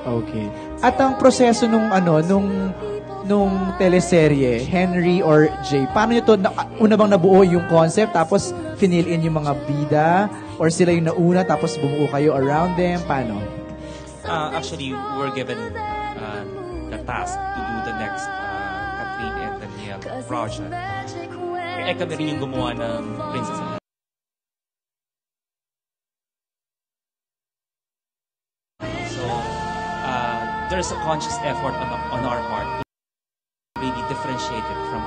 Okay. At ang proseso nung teleserye, Henry or Jay, paano nyo to, una bang nabuo yung concept, tapos finil in yung mga bida, or sila yung nauna, tapos bumuo kayo around them, paano? Actually, we're given the task to do the next Catherine and Daniel project. Kami rin yung gumawa ng Princess and there's a conscious effort on our part to really differentiate it from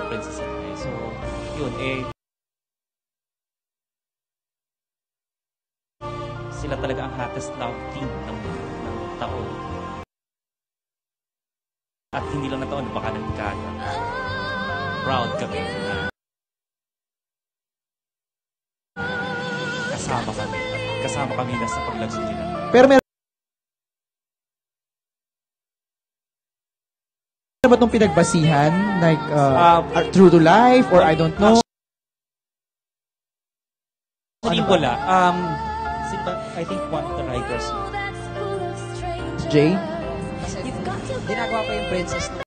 Princess and So, yun, sila talaga ang hottest love team ng taon. At hindi lang na taon, baka ng dekada. Proud kami na kasama kami na sa paglago nila. Pero meron ba itong pinagbasihan? Like, true to life? Or I don't know? Actually, wala. I think one of the writers. Jay? Kasi ginagawa pa yung Princess na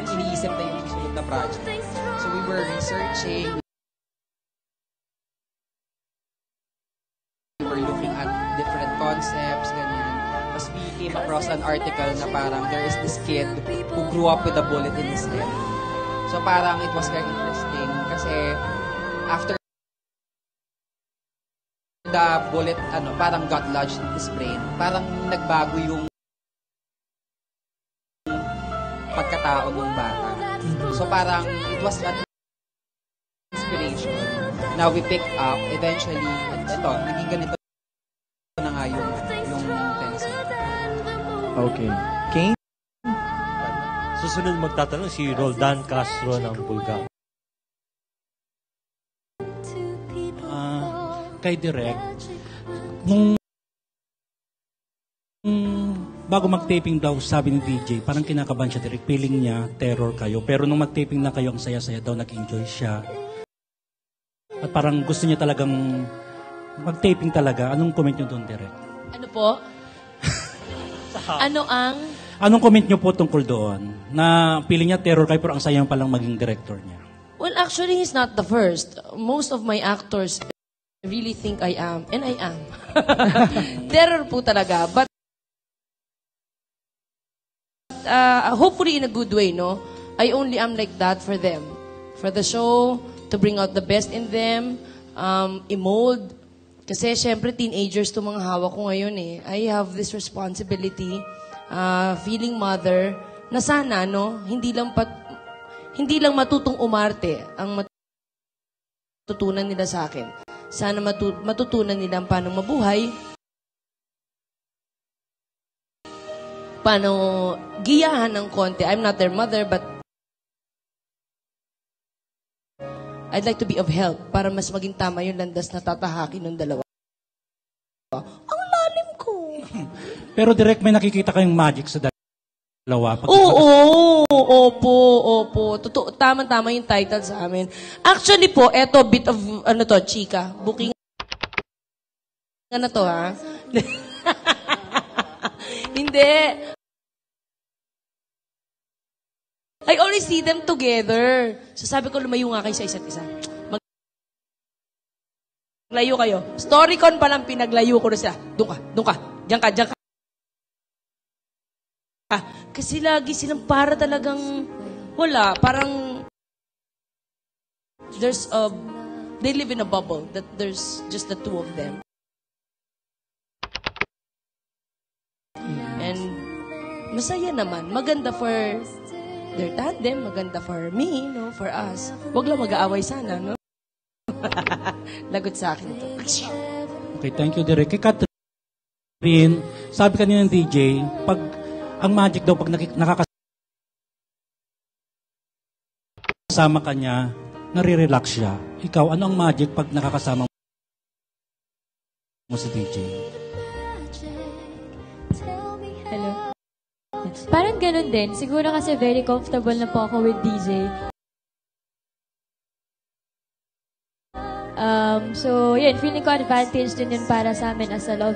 iniisip na yung susunod na project. So we were researching. We were looking at different concepts, ganyan. Tapos we came across an article na parang there is this kid who grew up with a bullet in his head. So parang it was very interesting kasi after the bullet, parang got lodged in his brain, parang nagbago yung pagkatao ng bata. So parang it was an inspiration. Now we picked up, eventually, ito, naging ganito na nga yung pencil. Okay. Kane? Susunod magtatanong si Roldan Castro ng Bulgar. Kay Direk, nung bago mag-taping daw, sabi ni DJ, parang kinakabahan siya, Direk, feeling niya, terror kayo. Pero nung mag-taping na kayo, ang saya-saya daw, nag-enjoy siya. At parang gusto niya talagang mag-taping talaga. Anong comment niyo doon, Direk? Ano po? Anong comment niyo po tungkol doon? Na feeling niya, terror kayo, pero ang sayang palang maging director niya. Well, actually, he's not the first. Most of my actors really think I am, and I am. Terror po talaga. But hopefully in a good way, no? I only am like that for them. For the show, to bring out the best in them, i-mold. Kasi syempre teenagers to mga hawak ko ngayon eh. I have this responsibility, feeling mother, na sana, no? Hindi lang matutong umarte ang matutunan nila sa akin. Sana matutunan nila paano mabuhay, paano giyahan ng konti. I'm not their mother, but I'd like to be of help para mas maging tama yung landas na tatahakin ng dalawa. Ang lalim ko. Pero direct may nakikita kayong magic sa dalawa. Opo. Totoo, tama-tama yung title sa amin. Actually po, eto, bit of, chika. Booking na to, ha? Hindi. I always see them together. So sabi ko, lumayo nga kayo sa isa't isa. Maglayo kayo. Storycon pa lang pinaglayo ko na sila. Doon ka. Diyan ka. Kasi lagi silang para talagang wala. Parang they live in a bubble that there's just the two of them. And masaya naman. Maganda for their tandem, maganda for me, no, for us. Wag lang mag-aaway sana, no? Lagot sa akin ito. Okay, thank you, Direk. Kay Catherine, sabi kanina ng DJ, pag ang magic daw, pag nakakasama ka niya, nare-relax siya. Ikaw, ano ang magic pag nakakasama mo si DJ? Hello. Parang ganun din. Siguro kasi very comfortable na po ako with DJ. So, yun, feeling ko advantage din yun para sa amin as a love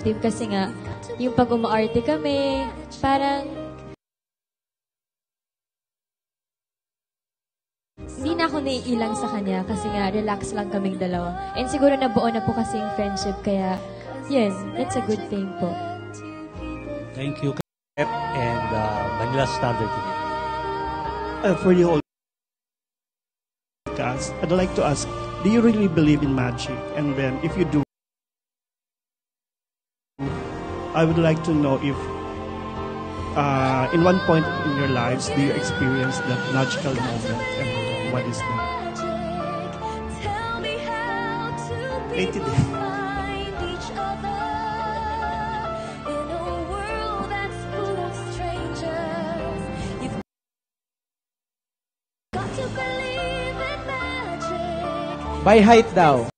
kasi nga, yung pag umaarte kami, parang hindi na ako naiilang sa kanya kasi nga relax lang kaming dalawa. And siguro nabuo na po kasi yung friendship kaya yun, it's a good thing po. Thank you. And Manila Standard. For the whole cast, I'd like to ask, do you really believe in magic? And then, if you do, I would like to know if, in one point in your lives, do you experience that magical moment? And what is that? Rated. By height daw.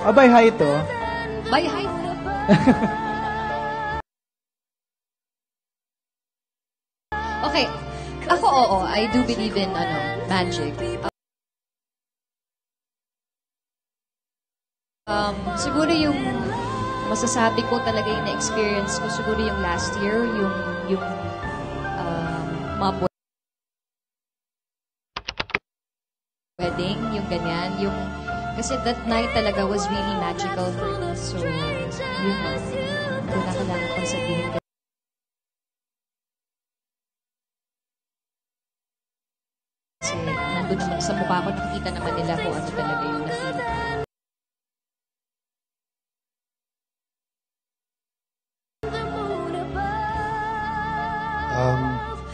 By height, oh. By height. Okay. Ako, oo. I do believe in, magic. Siguro yung masasabi ko talaga yung na-experience ko, siguro yung last year, yung mga wedding, yung ganyan, kasi that night talaga was really magical for me. So, yun, kung na kailangan kong sabihin. Kasi nandun naman sa mukha ko, nakikita naman nila kung ano talaga yung na-feel.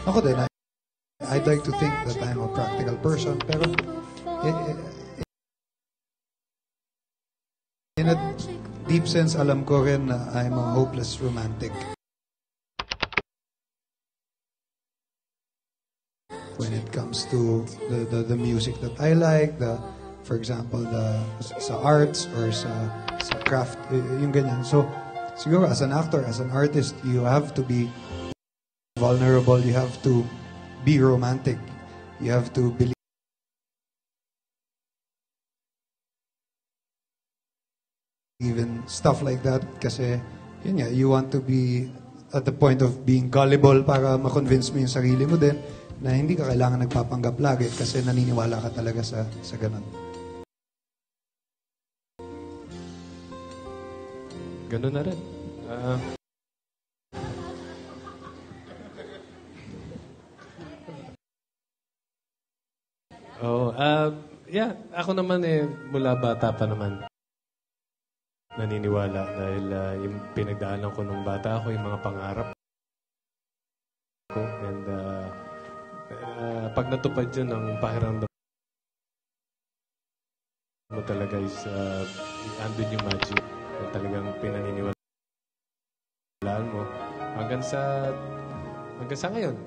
Ako din, I'd like to think that I'm a practical person, pero in a deep sense, alam ko rin na I'm a hopeless romantic. When it comes to the music that I like, for example, sa arts or sa craft, yung ganyan. So, siguro as an actor, as an artist, you have to be vulnerable, you have to be romantic, you have to believe in stuff like that kasi yun nga, you want to be at the point of being gullible para ma-convince mo yung sarili mo din na hindi ka kailangan nagpapanggap lagi kasi naniniwala ka talaga sa ganun. Ganun na rin. Yeah, ako naman mula bata pa naman naniniwala dahil yung pinagdaanan ko nung bata ako, yung mga pangarap ko. And pag natupad yun, ang pakiramdam mo talaga is andun yung magic na talagang pinaniniwalaan mo hanggang sa ngayon.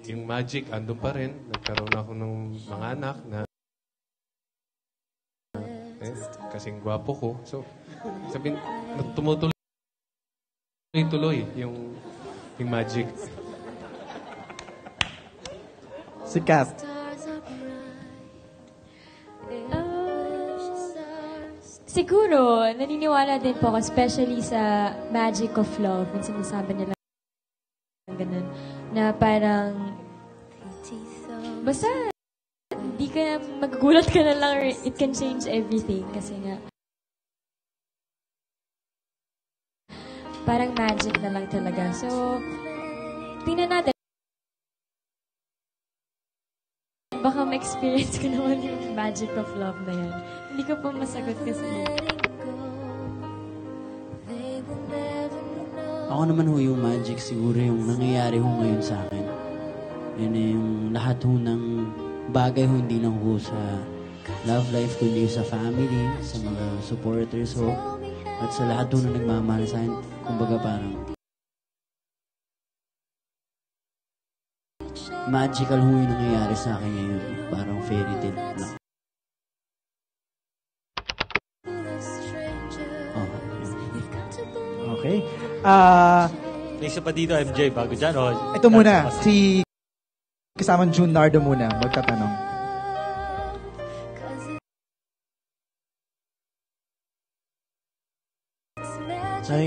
Yung magic, andun pa rin. Nagkaroon ako ng mga anak na kasing gwapo ko. So, sabihin, tumutuloy-tuloy yung magic. Si Kat. Siguro, naniniwala din po ako, especially sa magic of love. Yung sinasabi nila ganun, na parang basta hindi ka magugulat ka na lang or it can change everything kasi nga parang magic na lang talaga. So, tingnan natin. Baka ma-experience ko naman yung magic of love na yan. Hindi ko pa masagot kasi. Ako naman ho yung magic siguro yung nangyayari ho ngayon sa akin. Yan yung lahat ho ng bagay ho hindi lang ho sa love life kundi sa family, sa mga supporters ho. At sa lahat ho na nagmamahal sa akin. Kumbaga parang magical ho yung nangyayari sa akin ngayon. Parang fairy tale lang. Okay. May isa pa dito, MJ, bago dyan. Ito muna, si kasamang June Nardo muna magtatanong.